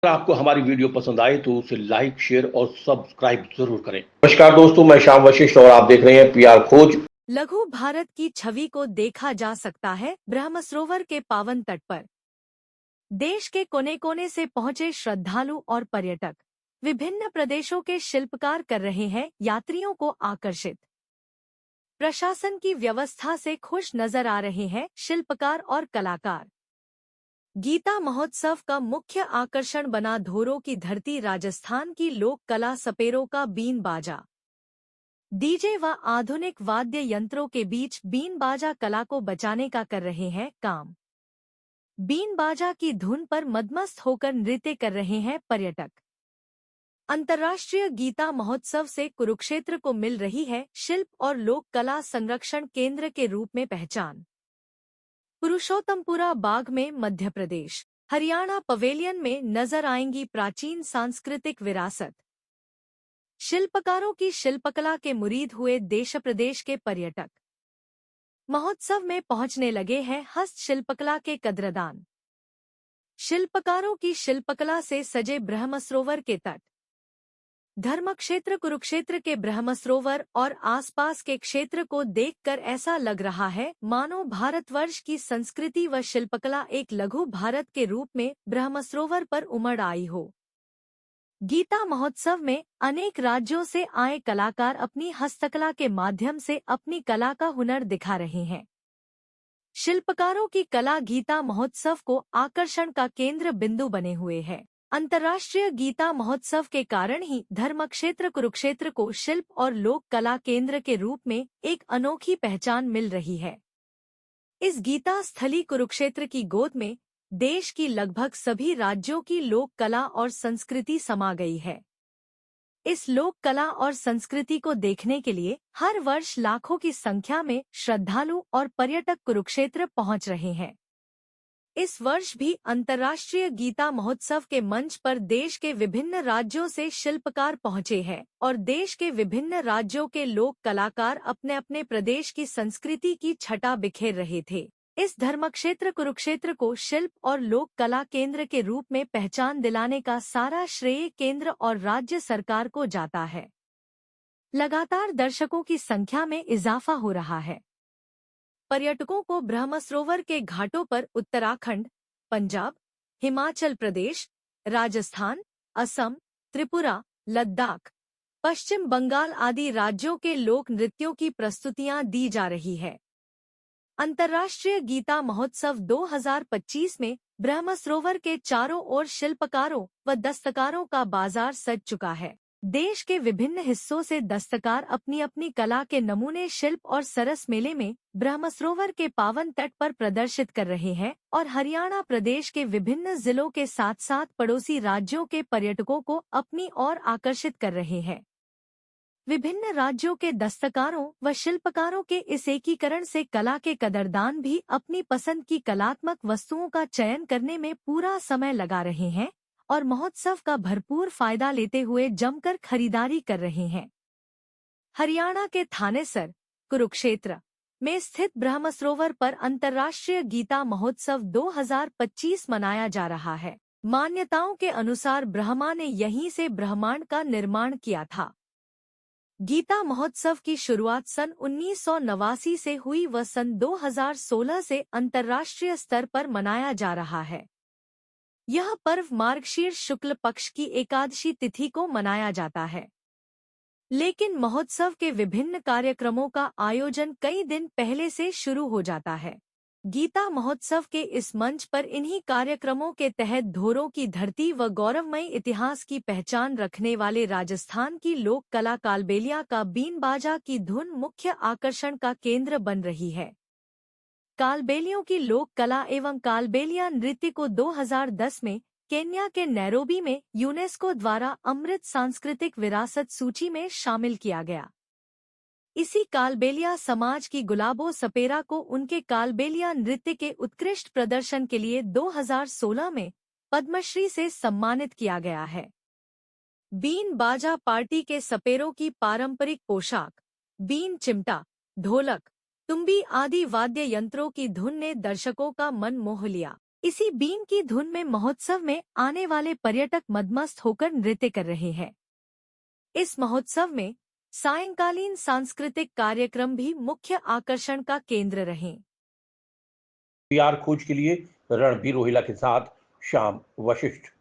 अगर आपको हमारी वीडियो पसंद आए तो उसे लाइक, शेयर और सब्सक्राइब जरूर करें। नमस्कार दोस्तों, मैं श्याम वशिष्ठ और आप देख रहे हैं पीआर खोज। लघु भारत की छवि को देखा जा सकता है ब्रह्मसरोवर के पावन तट पर। देश के कोने कोने से पहुंचे श्रद्धालु और पर्यटक विभिन्न प्रदेशों के शिल्पकार कर रहे हैं यात्रियों को आकर्षित। प्रशासन की व्यवस्था से खुश नजर आ रहे हैं शिल्पकार और कलाकार। गीता महोत्सव का मुख्य आकर्षण बना धोरों की धरती राजस्थान की लोक कला सपेरों का बीन बाजा। डीजे व आधुनिक वाद्य यंत्रों के बीच बीन बाजा कला को बचाने का कर रहे हैं काम। बीन बाजा की धुन पर मदमस्त होकर नृत्य कर रहे हैं पर्यटक। अंतर्राष्ट्रीय गीता महोत्सव से कुरुक्षेत्र को मिल रही है शिल्प और लोक कला संरक्षण केंद्र के रूप में पहचान। पुरुषोत्तमपुरा बाग में मध्य प्रदेश हरियाणा पवेलियन में नजर आएंगी प्राचीन सांस्कृतिक विरासत। शिल्पकारों की शिल्पकला के मुरीद हुए देश प्रदेश के पर्यटक। महोत्सव में पहुंचने लगे हैं हस्तशिल्पकला के कद्रदान। शिल्पकारों की शिल्पकला से सजे ब्रह्मसरोवर के तट। धर्मक्षेत्र कुरुक्षेत्र के ब्रह्मसरोवर और आसपास के क्षेत्र को देखकर ऐसा लग रहा है मानो भारतवर्ष की संस्कृति व शिल्पकला एक लघु भारत के रूप में ब्रह्मसरोवर पर उमड़ आई हो। गीता महोत्सव में अनेक राज्यों से आए कलाकार अपनी हस्तकला के माध्यम से अपनी कला का हुनर दिखा रहे हैं। शिल्पकारों की कला गीता महोत्सव को आकर्षण का केंद्र बिंदु बने हुए है। अंतर्राष्ट्रीय गीता महोत्सव के कारण ही धर्मक्षेत्र कुरुक्षेत्र को शिल्प और लोक कला केंद्र के रूप में एक अनोखी पहचान मिल रही है। इस गीता स्थली कुरुक्षेत्र की गोद में देश की लगभग सभी राज्यों की लोक कला और संस्कृति समा गई है। इस लोक कला और संस्कृति को देखने के लिए हर वर्ष लाखों की संख्या में श्रद्धालु और पर्यटक कुरुक्षेत्र पहुंच रहे हैं। इस वर्ष भी अंतर्राष्ट्रीय गीता महोत्सव के मंच पर देश के विभिन्न राज्यों से शिल्पकार पहुंचे हैं और देश के विभिन्न राज्यों के लोक कलाकार अपने अपने प्रदेश की संस्कृति की छटा बिखेर रहे थे। इस धर्मक्षेत्र कुरुक्षेत्र को शिल्प और लोक कला केंद्र के रूप में पहचान दिलाने का सारा श्रेय केंद्र और राज्य सरकार को जाता है। लगातार दर्शकों की संख्या में इजाफा हो रहा है। पर्यटकों को ब्रह्मसरोवर के घाटों पर उत्तराखंड, पंजाब, हिमाचल प्रदेश, राजस्थान, असम, त्रिपुरा, लद्दाख, पश्चिम बंगाल आदि राज्यों के लोक नृत्यों की प्रस्तुतियां दी जा रही है। अंतर्राष्ट्रीय गीता महोत्सव 2025 में ब्रह्मसरोवर के चारों ओर शिल्पकारों व दस्तकारों का बाजार सज चुका है। देश के विभिन्न हिस्सों से दस्तकार अपनी अपनी कला के नमूने शिल्प और सरस मेले में ब्रह्मसरोवर के पावन तट पर प्रदर्शित कर रहे हैं और हरियाणा प्रदेश के विभिन्न जिलों के साथ साथ पड़ोसी राज्यों के पर्यटकों को अपनी ओर आकर्षित कर रहे हैं। विभिन्न राज्यों के दस्तकारों व शिल्पकारों के इस एकीकरण से कला के कदरदान भी अपनी पसंद की कलात्मक वस्तुओं का चयन करने में पूरा समय लगा रहे हैं और महोत्सव का भरपूर फायदा लेते हुए जमकर खरीदारी कर रहे हैं। हरियाणा के थानेसर, कुरुक्षेत्र में स्थित ब्रह्मसरोवर पर अंतर्राष्ट्रीय गीता महोत्सव 2025 मनाया जा रहा है। मान्यताओं के अनुसार ब्रह्मा ने यहीं से ब्रह्मांड का निर्माण किया था। गीता महोत्सव की शुरुआत सन 1989 से हुई व सन 2016 से अंतर्राष्ट्रीय स्तर पर मनाया जा रहा है। यह पर्व मार्गशीर्ष शुक्ल पक्ष की एकादशी तिथि को मनाया जाता है, लेकिन महोत्सव के विभिन्न कार्यक्रमों का आयोजन कई दिन पहले से शुरू हो जाता है। गीता महोत्सव के इस मंच पर इन्हीं कार्यक्रमों के तहत धोरों की धरती व गौरवमयी इतिहास की पहचान रखने वाले राजस्थान की लोक कला कालबेलिया का बीन बाजा की धुन मुख्य आकर्षण का केंद्र बन रही है। कालबेलियों की लोक कला एवं कालबेलिया नृत्य को 2010 में केन्या के नैरोबी में यूनेस्को द्वारा अमृत सांस्कृतिक विरासत सूची में शामिल किया गया। इसी कालबेलिया समाज की गुलाबो सपेरा को उनके कालबेलिया नृत्य के उत्कृष्ट प्रदर्शन के लिए 2016 में पद्मश्री से सम्मानित किया गया है। बीन बाजा पार्टी के सपेरों की पारंपरिक पोशाक, बीन चिमटा, ढोलक, तुम्बी आदि वाद्य यंत्रों की धुन ने दर्शकों का मन मोह लिया। इसी बीन की धुन में महोत्सव में आने वाले पर्यटक मदमस्त होकर नृत्य कर रहे हैं। इस महोत्सव में सायंकालीन सांस्कृतिक कार्यक्रम भी मुख्य आकर्षण का केंद्र रहे। पीआर खोज के लिए रणबीर रोहिला के साथ श्याम वशिष्ठ।